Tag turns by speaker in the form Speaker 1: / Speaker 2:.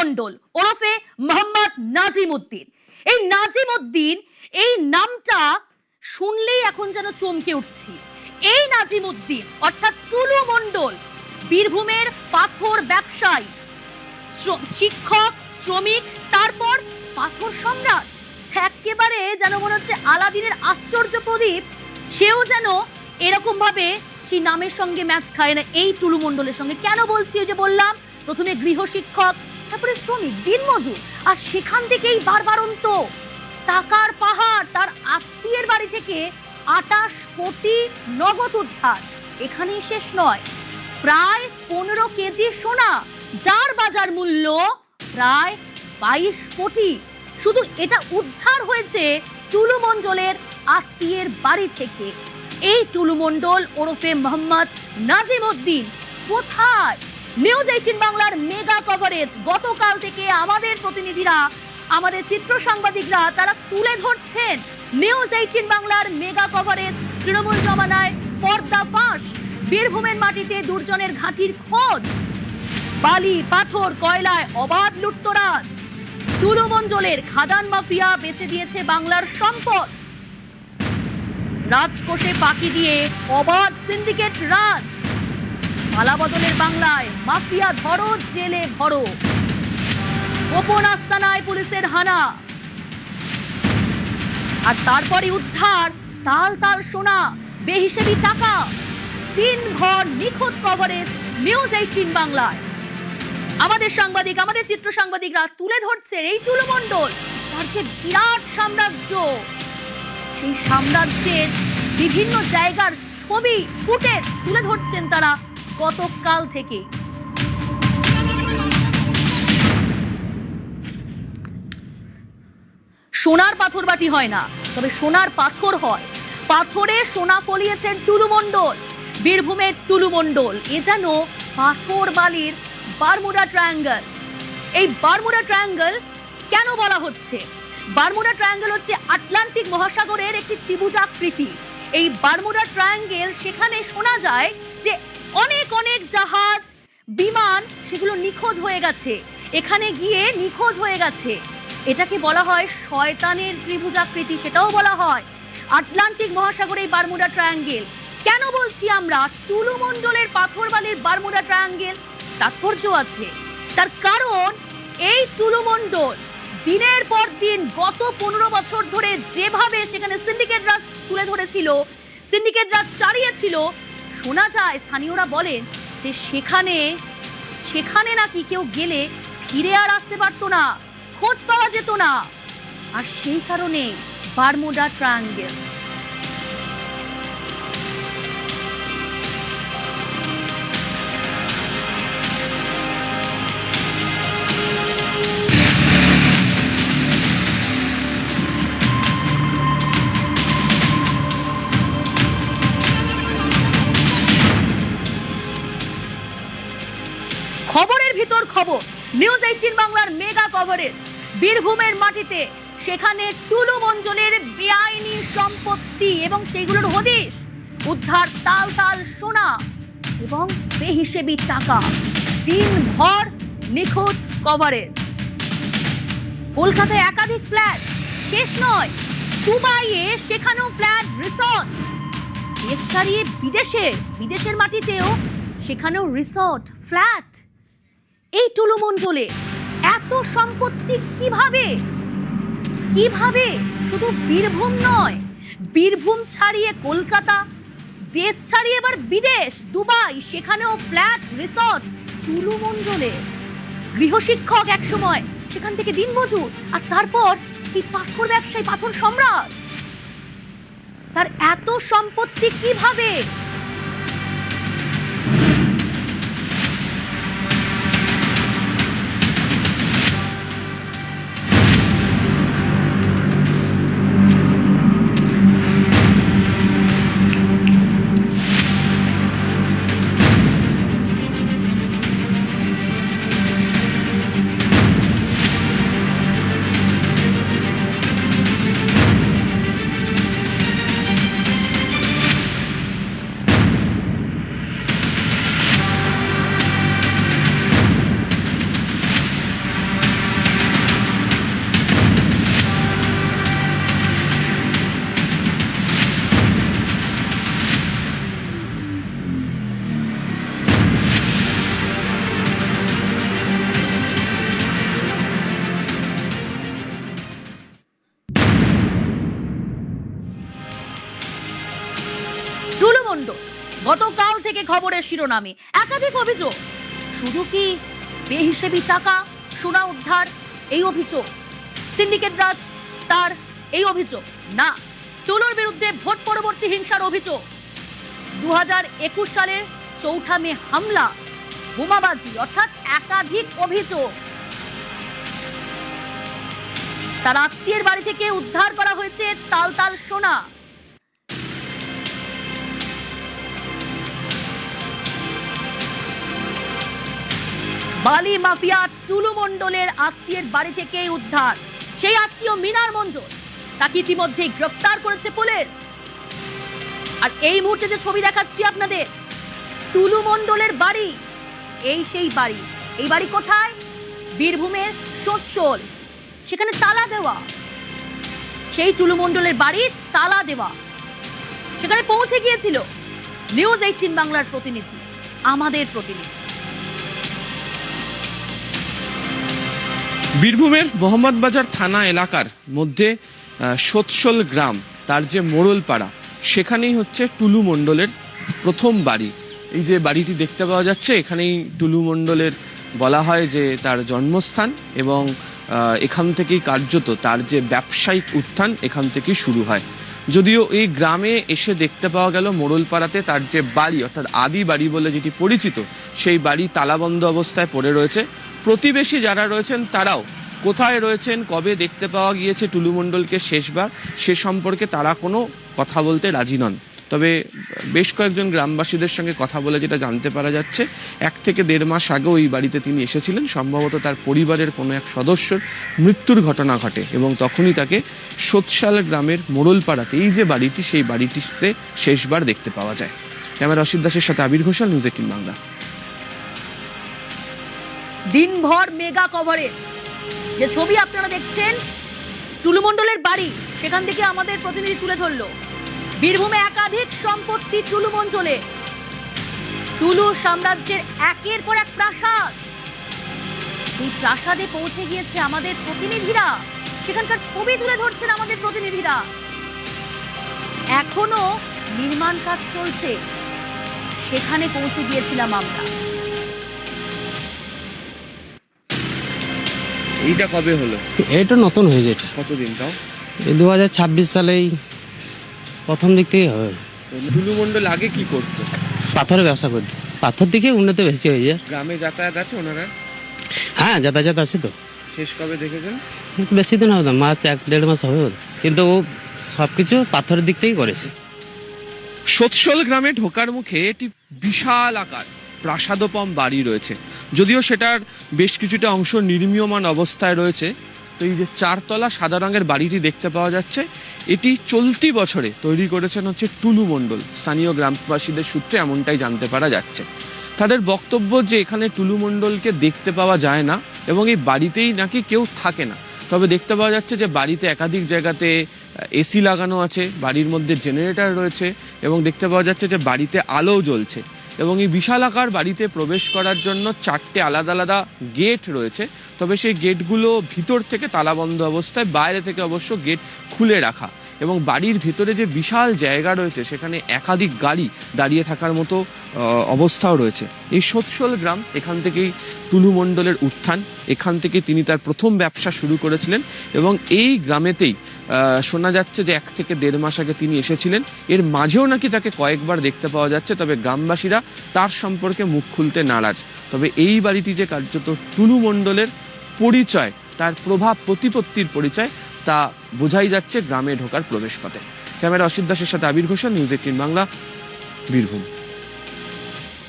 Speaker 1: মণ্ডল ওরফে মোহাম্মদ নাজিম উদ্দিন। এই নাজিম উদ্দিন এই নামটা শুনলেই এখন যেন চমকে উঠছি। এই নাজিম উদ্দিন অর্থাৎ টুলু মণ্ডল বীরভূমের পাথর ব্যবসায়ী, শিক্ষক, শ্রমিক, তারপর পাথর সম্রাট। একেবারে যেন মনে হচ্ছে আলাদিনের আশ্চর্য প্রদীপ, সেও যেন এরকম ভাবে সেই নামের সঙ্গে ম্যাচ খায় না এই টুলু মণ্ডলের সঙ্গে। কেন বলছি? ওই যে বললাম প্রথমে গৃহশিক্ষক, তারপরে শ্রমিক, দিনমজুর, আর সেখান থেকেই বারবারন্ত টাকার পাহাড়। তার আত্মীয়ের বাড়ি থেকে 28 কোটি নগদ উদ্ধার। এখানেই শেষ নয়, প্রায় 15 কেজি সোনা, যার বাজার মূল্য প্রায় 22 কোটি। শুধু এটা উদ্ধার হয়েছে টুলু মণ্ডলের আত্মীয়ের বাড়ি থেকে। এই টুলু মণ্ডল ওরফে মোহাম্মদ নাজিম উদ্দিন কোথায়? নিউজ 18 বাংলার মেগা কভারেজ গতকাল থেকে আমাদের প্রতিনিধিরা, আমাদের চিত্র সাংবাদিকরা তারা তুলে ধরছেন। নিউজ 18 বাংলার মেগা কভারেজ তৃণমূল জমানায় পর্দা ফাঁস, বীরভূমের মাটিতে দুর্জনের ঘাঁটির খোঁজ, বালি, পাথর, কয়লায় অবাধ লুটতরাজ, টুলু মণ্ডলের খাদান মাফিয়া বেচে দিয়েছে বাংলার সম্পদ, রাজকোষে ফাঁকি দিয়ে অবাধ সিন্ডিকেট রাজ, পালাবদলের বাংলায় মাফিয়া ধরো, জেলে ভরো, গোপন আস্তানায় পুলিশের হানা, আর তারপরে উদ্ধার তাল তাল সোনা, বেহিসেবি টাকা। 3 ঘর নিখুঁত কভারেজ নিউজ 18 বাংলায়। আমাদের সাংবাদিক, আমাদের চিত্র সাংবাদিকরা তুলে ধরছে এই টুলু মণ্ডল, তার যে বিরাট সাম্রাজ্য, সেই সাম্রাজ্যের বিভিন্ন জায়গার ছবি, ফুটেজ তুলে ধরছেন তারা গতকাল থেকে। সোনার পাথর বাটি হয় না, তবে সোনার পাথর হয়। পাথরে সোনা ফলিয়েছেন টুলু মণ্ডল, বীরভূমের টুলু মণ্ডল। এ যেন পাথর বালির বারমুডা ট্রায়াঙ্গল। এই বারমুডা ট্রায়াঙ্গল কেন বলা হচ্ছে? বারমুডা ট্রায়াঙ্গল হচ্ছে আটলান্টিক মহাসাগরের একটি ত্রিভুজাকৃতি। এই বারমুডা ট্রায়াঙ্গল, সেখানে শোনা যায় যে অনেক অনেক জাহাজ, বিমান সেগুলো নিখোঁজ হয়ে গেছে, এখানে গিয়ে নিখোঁজ হয়ে গেছে। এটাকে বলা হয় শয়তানের ত্রিভুজাকৃতি, সেটাও বলা হয় আটলান্টিক মহাসাগরে এই বারমুডা ট্রায়াঙ্গল। কেন বলছি আমরা টুলু মণ্ডলের পাথর বালির বারমুডা ট্রায়াঙ্গল? তাৎপর্য আছে। তার কারণ এই টুলু মণ্ডল দিনের পর দিন গত 15 বছর ধরে যেভাবে সেখানে সিন্ডিকেট রাজ তুলে ধরেছিল, সিন্ডিকেট রাজ চালিয়েছিল, শোনা যায়, স্থানীয়রা বলেন যে সেখানে নাকি কেউ গেলে ফিরে আর আসতে পারতো না, খোঁজ পাওয়া যেত না। আর সেই কারণে বারমুডা ট্রায়াঙ্গল। খবরের ভিতর খবর, নিউজ 18 বাংলার মেগা কভারেজ বীরভূমের মাটিতে, সেখানে টুলু মণ্ডলের বেআইনি সম্পত্তি এবং সেগুলোর হদিশ, উদ্ধার তাল তাল সোনা এবং বেহিসেবি টাকা। 3 ঘর নিখুঁত কভারেজ। কলকাতায় একাধিক ফ্ল্যাট, শেষ নয়, দুবাইয়ে সেখানেও ফ্ল্যাট, রিসর্ট, দেশ ছাড়িয়ে বিদেশের মাটিতেও সেখানেও রিসর্ট, ফ্ল্যাট। এই টুলু মণ্ডলে এত সম্পত্তি কিভাবে? শুধু বীরভূম নয়, বীরভূম ছাড়িয়ে কলকাতা, দেশ ছাড়িয়ে এবার বিদেশ, দুবাই, সেখানেও ফ্ল্যাট, রিসর্ট। টুলু মণ্ডলে গৃহশিক্ষক একসময়, সেখান থেকে দিনমজুর, আর তারপর এই পাথর ব্যবসায়ী, পাথর সম্রাট। তার এত সম্পত্তি কিভাবে? থেকে খবরের শিরোনামে একাধিক অভিযোগ। শুধু কি বেহিসেবি টাকা সোনা উদ্ধার এই অভিযোগ, সিন্ডিকেট রাজ তার এই অভিযোগ, না টুলুর বিরুদ্ধে ভোট পরবর্তী হিংসার অভিযোগ, 2021 সালের 4 মে হামলা, বোমাবাজি, অর্থাৎ একাধিক অভিযোগ। তার আত্মীয়ের বাড়ি থেকে উদ্ধার করা হয়েছে তাল তাল সোনা। বালি মাফিয়া টুলু মণ্ডলের আত্মীয়ের বাড়ি থেকে উদ্ধার। সেই আত্মীয় মিনার মণ্ডল, তাকে ইতিমধ্যে গ্রেফতার করেছে পুলিশ। আর এই মুহূর্তে যে ছবি দেখাচ্ছি আপনাদের, টুলু মণ্ডলের বাড়ি, এই সেই বাড়ি। এই বাড়ি কোথায়? বীরভূমের সোৎসল, সেখানে তালা দেওয়া। সেই টুলু মণ্ডলের বাড়ি তালা দেওয়া। সেখানে পৌঁছে গিয়েছিল নিউজ 18 বাংলার প্রতিনিধি, আমাদের প্রতিনিধি।
Speaker 2: বীরভূমের মোহাম্মদবাজার থানা এলাকার মধ্যে সোৎসল গ্রাম, তার যে মোড়লপাড়া, সেখানেই হচ্ছে টুলু মণ্ডলের প্রথম বাড়ি। এই যে বাড়িটি দেখতে পাওয়া যাচ্ছে, এখানেই টুলু মণ্ডলের বলা হয় যে তার জন্মস্থান, এবং এখান থেকেই কার্যত তার যে ব্যবসায়িক উত্থান এখান থেকেই শুরু হয়। যদিও এই গ্রামে এসে দেখতে পাওয়া গেল মোড়লপাড়াতে তার যে বাড়ি, অর্থাৎ আদি বাড়ি বলে যেটি পরিচিত, সেই বাড়ি তালাবন্ধ অবস্থায় পড়ে রয়েছে। প্রতিবেশী যারা রয়েছেন তারাও কোথায় রয়েছেন, কবে দেখতে পাওয়া গিয়েছে টুলু মণ্ডলকে শেষবার, সে সম্পর্কে তারা কোনো কথা বলতে রাজি নন। তবে বেশ কয়েকজন গ্রামবাসীদের সঙ্গে কথা বলে যেটা জানতে পারা যাচ্ছে, 1 থেকে 1.5 মাস আগে ওই বাড়িতে তিনি এসেছিলেন। সম্ভবত তার পরিবারের কোনো এক সদস্যর মৃত্যুর ঘটনা ঘটে, এবং তখনই তাকে সোৎসাল গ্রামের মোড়লপাড়াতে এই যে বাড়িটি, সেই বাড়িটিতে শেষবার দেখতে পাওয়া যায়। ক্যামেরা অসিত দাসের সাথে আবির ঘোষাল, নিউজ 18 বাংলা।
Speaker 1: দিনভর মেগা কভারেজ, যে ছবি আপনারা দেখছেন টুলু মণ্ডলের বাড়ি, সেখান থেকে আমাদের প্রতিনিধি তুলে ধরলো বীরভূমে একাধিক সম্পত্তি টুলু মণ্ডলে। টুলু সাম্রাজ্যের একের পর এক প্রাসাদ, এই প্রাসাদে পৌঁছে গিয়েছে আমাদের প্রতিনিধিরা, সেখানকার ছবি তুলে ধরছেন আমাদের প্রতিনিধিরা। এখনো নির্মাণ কাজ চলছে, সেখানে পৌঁছে গিয়েছিলাম আমরা।
Speaker 2: এইটা কবে হলো?
Speaker 3: এটা নতুন হয়েছে। এটা
Speaker 2: কতদিন তাও?
Speaker 3: এই 2026 সালেই প্রথম দিক থেকেই হয়।
Speaker 2: টুলু মণ্ডল আগে কি করতো?
Speaker 3: পাথরের ব্যবসা করতো, পাথর দিকে উন্নতি বেশি হয়ে যায়।
Speaker 2: গ্রামে যাতায়াত আছে ওনারা?
Speaker 3: হ্যাঁ, যাতায়াত আছে তো।
Speaker 2: শেষ কবে দেখেছেন?
Speaker 3: বেশি দিন হবে না, 1-1.5 মাস হবে, কিন্তু ও সবকিছু পাথরের দিক থেকেই করেছে।
Speaker 2: সোৎসল গ্রামে ঢোকার মুখে একটি বিশাল আকার প্রাসাদোপম বাড়ি রয়েছে। যদিও সেটার বেশ কিছুটা অংশ নির্মীয়মান অবস্থায় রয়েছে। তো এই যে 4 তলা সাদা রঙের বাড়িটি দেখতে পাওয়া যাচ্ছে, এটি চলতি বছরে তৈরি করেছেন হচ্ছে টুলু মণ্ডল। স্থানীয় গ্রামবাসীদের সূত্রে এমনটাই জানতে পারা যাচ্ছে। তাদের বক্তব্য যে এখানে টুলু মণ্ডলকে দেখতে পাওয়া যায় না, এবং এই বাড়িতেই নাকি কেউ থাকে না। তবে দেখতে পাওয়া যাচ্ছে যে বাড়িতে একাধিক জায়গাতে এসি লাগানো আছে, বাড়ির মধ্যে জেনারেটর রয়েছে, এবং দেখতে পাওয়া যাচ্ছে যে বাড়িতে আলো জ্বলছে। এবং এই বিশাল আকার বাড়িতে প্রবেশ করার জন্য 4টে আলাদা আলাদা গেট রয়েছে। তবে সেই গেটগুলো ভিতর থেকে তালাবন্ধ অবস্থায়, বাইরে থেকে অবশ্য গেট খুলে রাখা। এবং বাড়ির ভিতরে যে বিশাল জায়গা রয়েছে, সেখানে একাধিক গাড়ি দাঁড়িয়ে থাকার মতো অবস্থাও রয়েছে। এই সোৎসল গ্রাম, এখান থেকেই টুলু মণ্ডলের উত্থান, এখান থেকে তিনি তার প্রথম ব্যবসা শুরু করেছিলেন। এবং এই গ্রামেতেই শোনা যাচ্ছে যে 1 থেকে 1.5 মাস আগে তিনি এসেছিলেন। এর মাঝেও নাকি তাকে কয়েকবার দেখতে পাওয়া যাচ্ছে, তবে গ্রামবাসীরা তার সম্পর্কে মুখ খুলতে নারাজ। তবে এই বাড়িটি যে কার্যত টুলু মণ্ডলের পরিচয়, তার প্রভাব প্রতিপত্তির পরিচয়, তা বোঝাই যাচ্ছে গ্রামে ঢোকার প্রবেশপথে। ক্যামেরা অসিত দাসের সাথে আবির ঘোষাল, নিউজ 18 বাংলা, বীরভূম।